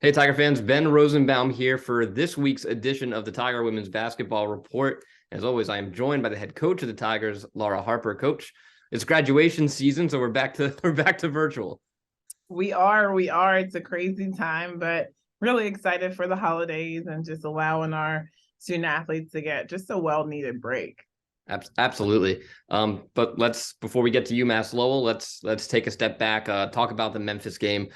Hey, Tiger fans, Ben Rosenbaum here for this week's edition of the Tiger Women's Basketball Report. As always, I am joined by the head coach of the Tigers, Laura Harper. Coach, it's graduation season, so we're back to virtual. We are. It's a crazy time, but really excited for the holidays and just allowing our student athletes to get just a well-needed break. Absolutely. But before we get to UMass Lowell, let's take a step back, talk about the Memphis game.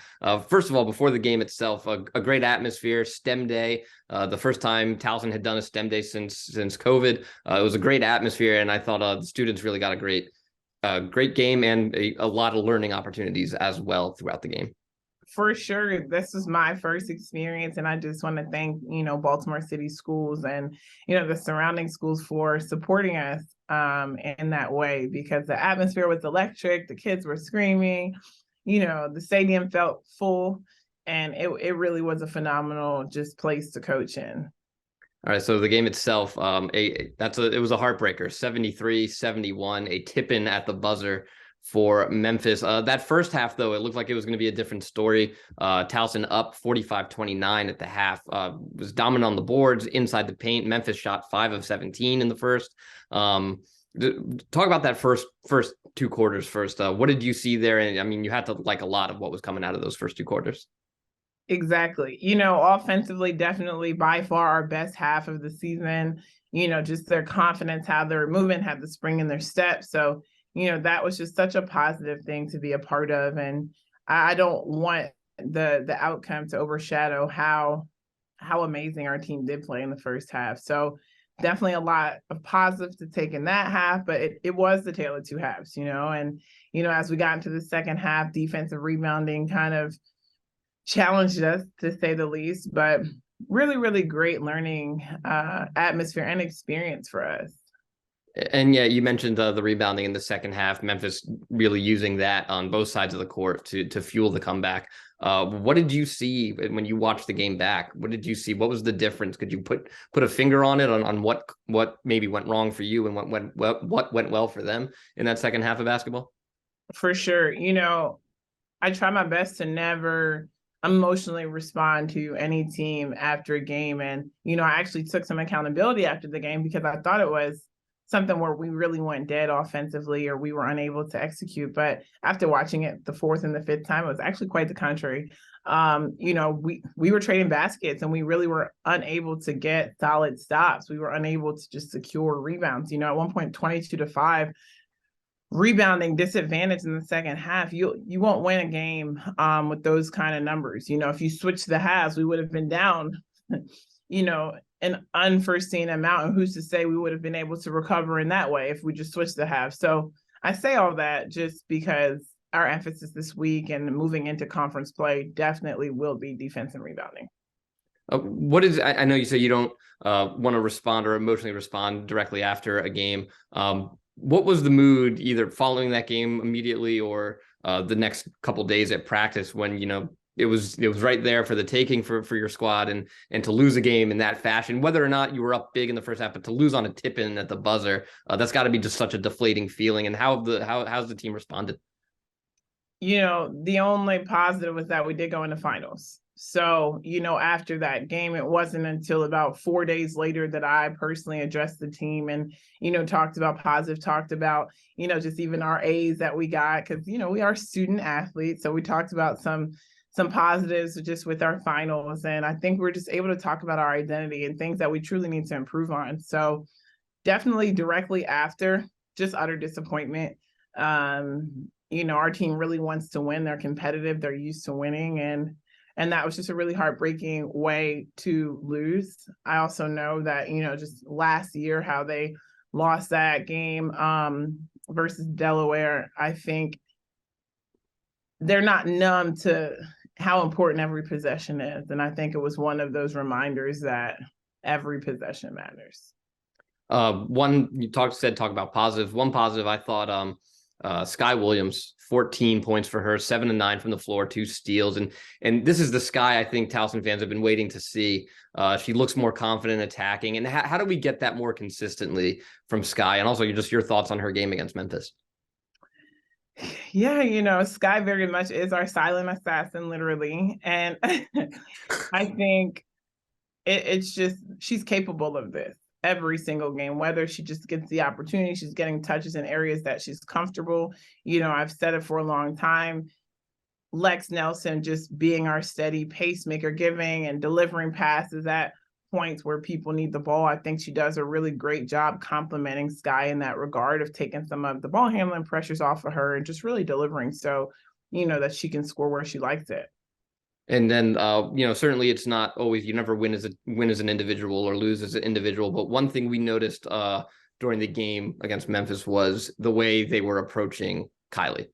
First of all, before the game itself, a great atmosphere, STEM day, the first time Towson had done a STEM day since COVID. It was a great atmosphere, and I thought the students really got a great game and a lot of learning opportunities as well throughout the game. For sure, this was my first experience, and I just want to thank Baltimore City schools and the surrounding schools for supporting us in that way, because the atmosphere was electric. The kids were screaming, the stadium felt full, and it really was a phenomenal just place to coach in. All right, so the game itself, it was a heartbreaker, 73-71, a tip-in at the buzzer for Memphis. That first half, though, it looked like it was going to be a different story. Towson up 45-29 at the half, was dominant on the boards, inside the paint. Memphis shot 5 of 17 in the first. Talk about that first two quarters first. What did you see there? And I mean, you had to like a lot of what was coming out of those first two quarters. Exactly. Offensively, definitely by far our best half of the season. Just their confidence, how their movement had the spring in their step. So that was just such a positive thing to be a part of. And I don't want the outcome to overshadow how amazing our team did play in the first half. So definitely a lot of positives to take in that half, but it was the tale of two halves, and, as we got into the second half, defensive rebounding kind of challenged us, to say the least, but really, really great learning atmosphere and experience for us. And yeah, you mentioned the rebounding in the second half. Memphis really using that on both sides of the court to fuel the comeback. What did you see when you watched the game back? What did you see? What was the difference? Could you put a finger on it on what maybe went wrong for you and what went well for them in that second half of basketball? For sure. I try my best to never emotionally respond to any team after a game. And, I actually took some accountability after the game, because I thought it was something where we really went dead offensively or we were unable to execute. But after watching it the fourth and the fifth time, it was actually quite the contrary. We were trading baskets and we really were unable to get solid stops. We were unable to just secure rebounds. At one point, 22-5, rebounding disadvantage in the second half. You won't win a game with those kind of numbers. If you switch the halves, we would have been down, an unforeseen amount, and who's to say we would have been able to recover in that way if we just switched the halves. So I say all that just because our emphasis this week and moving into conference play definitely will be defense and rebounding. I know you say you don't want to respond or emotionally respond directly after a game. What was the mood either following that game immediately or the next couple of days at practice when, it was right there for the taking for your squad, and to lose a game in that fashion, whether or not you were up big in the first half, but to lose on a tip in at the buzzer, that's got to be just such a deflating feeling. And how's the team responded? The only positive was that we did go into finals. So, after that game, it wasn't until about 4 days later that I personally addressed the team and, talked about just even our A's that we got, because, we are student athletes. So we talked about some positives just with our finals. And I think we're just able to talk about our identity and things that we truly need to improve on. So definitely directly after, just utter disappointment. Our team really wants to win. They're competitive. They're used to winning. And that was just a really heartbreaking way to lose. I also know that, just last year, how they lost that game versus Delaware, I think they're not numb to how important every possession is. And I think it was one of those reminders that every possession matters. One, you talk about positives. One positive, I thought Sky Williams, 14 points for her, 7 and 9 from the floor, 2 steals. And this is the Sky I think Towson fans have been waiting to see. She looks more confident attacking. And how do we get that more consistently from Sky? And also your thoughts on her game against Memphis. Yeah, Sky very much is our silent assassin, literally. And I think it's just, she's capable of this every single game, whether she just gets the opportunity, she's getting touches in areas that she's comfortable. I've said it for a long time. Lex Nelson just being our steady pacemaker, giving and delivering passes at points where people need the ball. I think she does a really great job complementing Sky in that regard of taking some of the ball handling pressures off of her and just really delivering so, that she can score where she likes it. And then, certainly it's not always, you never win as an individual or lose as an individual. But one thing we noticed during the game against Memphis was the way they were approaching Kylie,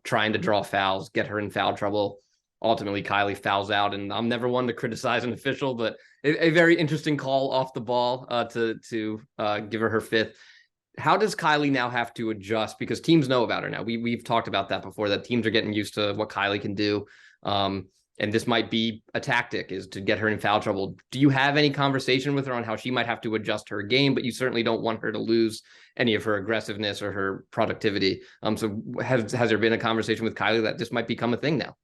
trying to draw fouls, get her in foul trouble. Ultimately, Kylie fouls out, and I'm never one to criticize an official, but a very interesting call off the ball to give her fifth. How does Kylie now have to adjust? Because teams know about her now. We've talked about that before, that teams are getting used to what Kylie can do. And this might be a tactic, is to get her in foul trouble. Do you have any conversation with her on how she might have to adjust her game, but you certainly don't want her to lose any of her aggressiveness or her productivity? So has there been a conversation with Kylie that this might become a thing now?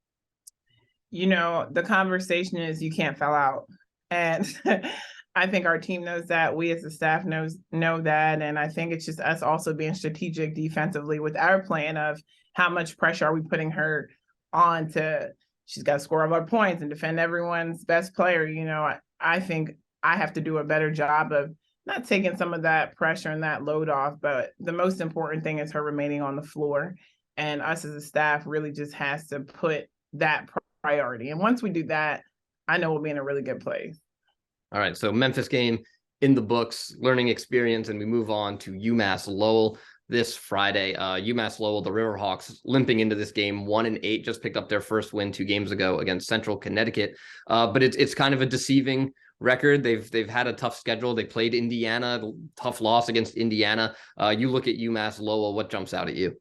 The conversation is you can't foul out. And I think our team knows that. We as the staff know that. And I think it's just us also being strategic defensively with our plan of how much pressure are we putting her on to, she's got to score all our points and defend everyone's best player. I think I have to do a better job of not taking some of that pressure and that load off, but the most important thing is her remaining on the floor. And us as a staff really just has to put that priority. And once we do that, I know we'll be in a really good place. All right, so Memphis game in the books, learning experience, and we move on to UMass Lowell this Friday. UMass Lowell, the Riverhawks, limping into this game 1-8, just picked up their first win 2 games ago against Central Connecticut. But it's kind of a deceiving record. They've had a tough schedule. They played Indiana, tough loss against Indiana. You look at UMass Lowell, what jumps out at you?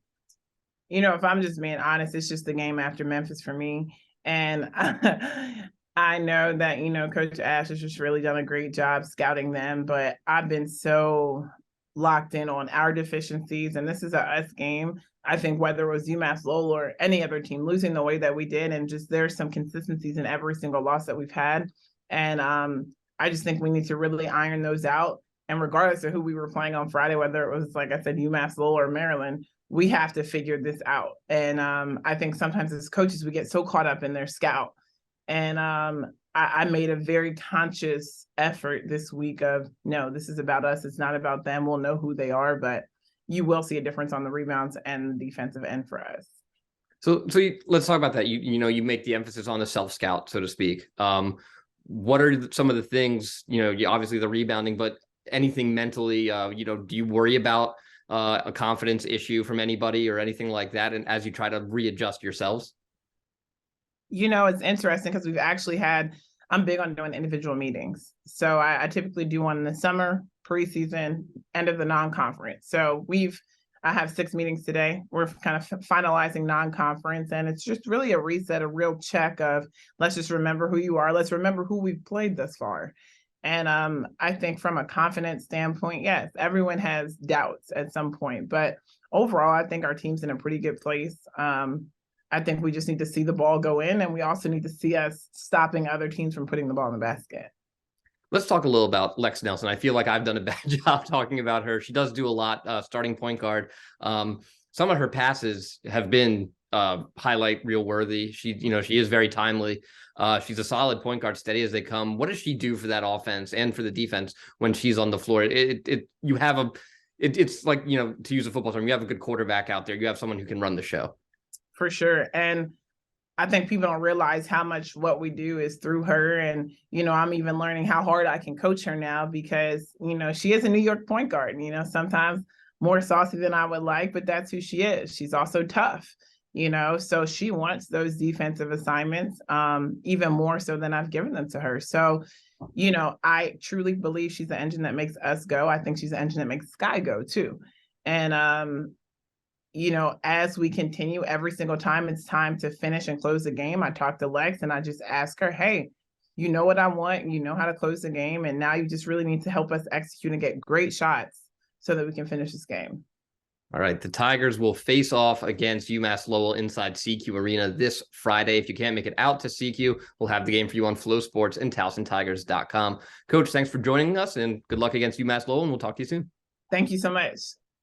If I'm just being honest, it's just the game after Memphis for me. And I know that, Coach Ash has just really done a great job scouting them, but I've been so locked in on our deficiencies, and this is a us game. I think whether it was UMass Lowell or any other team losing the way that we did, and just there's some consistencies in every single loss that we've had. And I just think we need to really iron those out. And regardless of who we were playing on Friday, whether it was, like I said, UMass Lowell or Maryland, we have to figure this out. And I think sometimes as coaches, we get so caught up in their scout. And I made a very conscious effort this week of, no, this is about us. It's not about them. We'll know who they are, but you will see a difference on the rebounds and the defensive end for us. So let's talk about that. You make the emphasis on the self-scout, so to speak. What are some of the things, obviously the rebounding, but anything mentally, do you worry about a confidence issue from anybody or anything like that? And as you try to readjust yourselves? It's interesting because we've actually I'm big on doing individual meetings. So I typically do one in the summer, preseason, end of the non-conference. So I have 6 meetings today. We're kind of finalizing non-conference, and it's just really a reset, a real check of, let's just remember who you are. Let's remember who we've played thus far. And I think from a confidence standpoint, yes, everyone has doubts at some point, but overall, I think our team's in a pretty good place. I think we just need to see the ball go in, and we also need to see us stopping other teams from putting the ball in the basket. Let's talk a little about Lex Nelson. I feel like I've done a bad job talking about her. She does do a lot, starting point guard. Some of her passes have been highlight reel worthy. She is very timely. She's a solid point guard, steady as they come. What does she do for that offense and for the defense when she's on the floor? It's like, to use a football term, you have a good quarterback out there. You have someone who can run the show. For sure. And I think people don't realize how much what we do is through her. And, I'm even learning how hard I can coach her now because, she is a New York point guard, sometimes more saucy than I would like, but that's who she is. She's also tough, so she wants those defensive assignments, even more so than I've given them to her. So, I truly believe she's the engine that makes us go. I think she's the engine that makes Sky go too. And, as we continue every single time it's time to finish and close the game, I talk to Lex and I just ask her, hey, you know what I want, you know how to close the game. And now you just really need to help us execute and get great shots so that we can finish this game. All right, the Tigers will face off against UMass Lowell inside CQ Arena this Friday. If you can't make it out to CQ, we'll have the game for you on Flow Sports and TowsonTigers.com. Coach, thanks for joining us, and good luck against UMass Lowell, and we'll talk to you soon. Thank you so much.